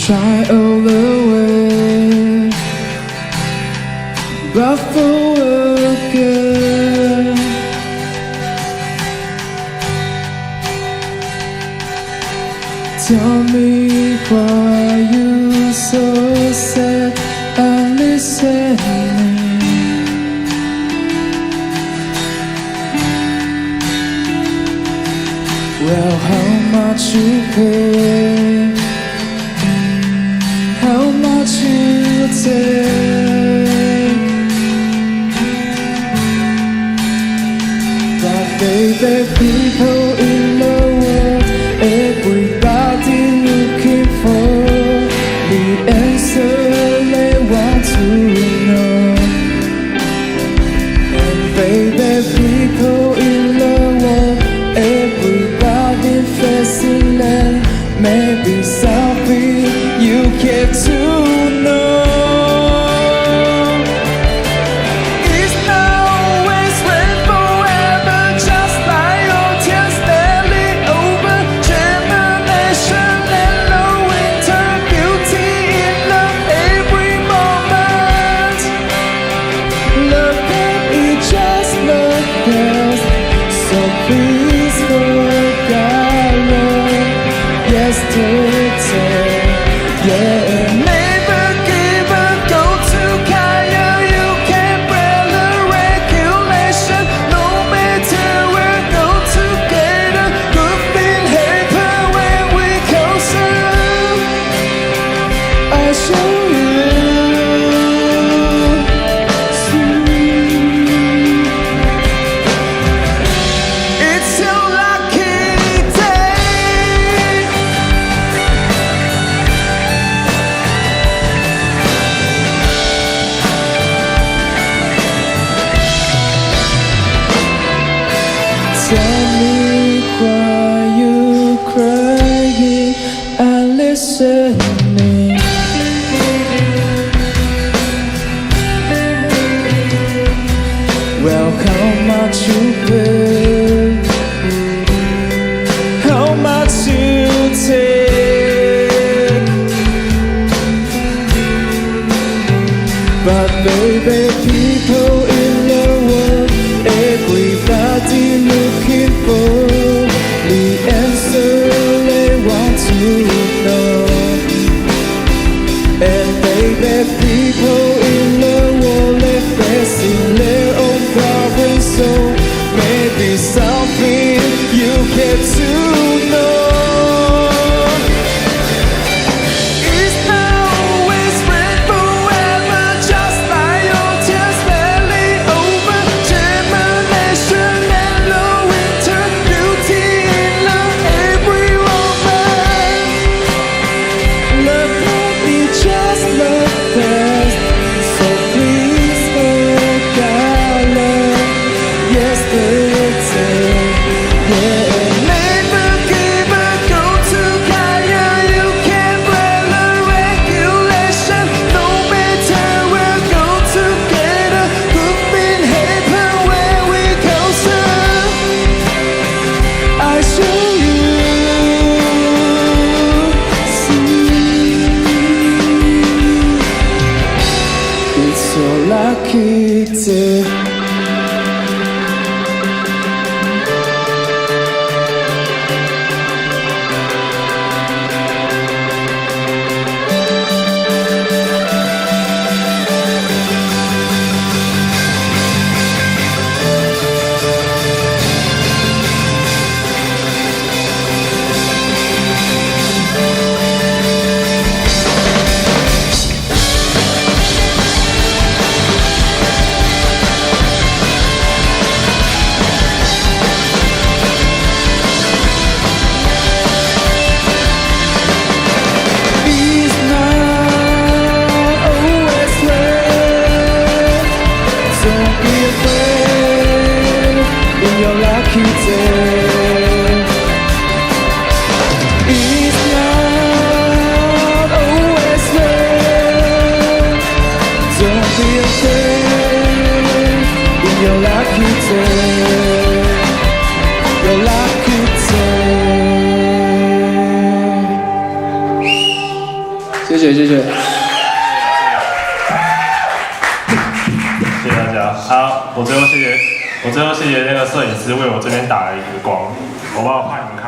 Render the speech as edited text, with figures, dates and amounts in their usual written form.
try all the way, but for again. Tell me why you so sad and listening. Well, how much you pay, how much you take, but baby, people in the world, everybody looking for the answer they want to know. And baby, people in the world, everybody facing that, maybe something you get to know. It's not always rainbow ever, just like your tears daily over germination and no winter, beauty in love every moment. Love baby, just love girls, so please forget love yesterday. Yeah, never give a go to Kaya. You can't break the regulation. No matter where, go together. Good thing happen when we closer. I show you. It's your lucky day. Tell me why you crying and listening. Well, how much you pay, how much you take, but baby, people in the world, everybody looking for the answer they want to know. And baby, people in the world, they're facing their own problems, so maybe something you get to know. It's not always rainbow ever, just like your tears daily over germination and no winter, beauty in love every moment. Love baby, just love best, so please forget love yesterday. Yeah, never give a go to Kaya. You can't break the regulation. No matter where, go together. Good thing happen when we closer. I show you. See, it's your lucky day. 谢谢。谢谢大家。好，我最后谢谢那个摄影师为我这边打了一个光，我帮我怕你们看。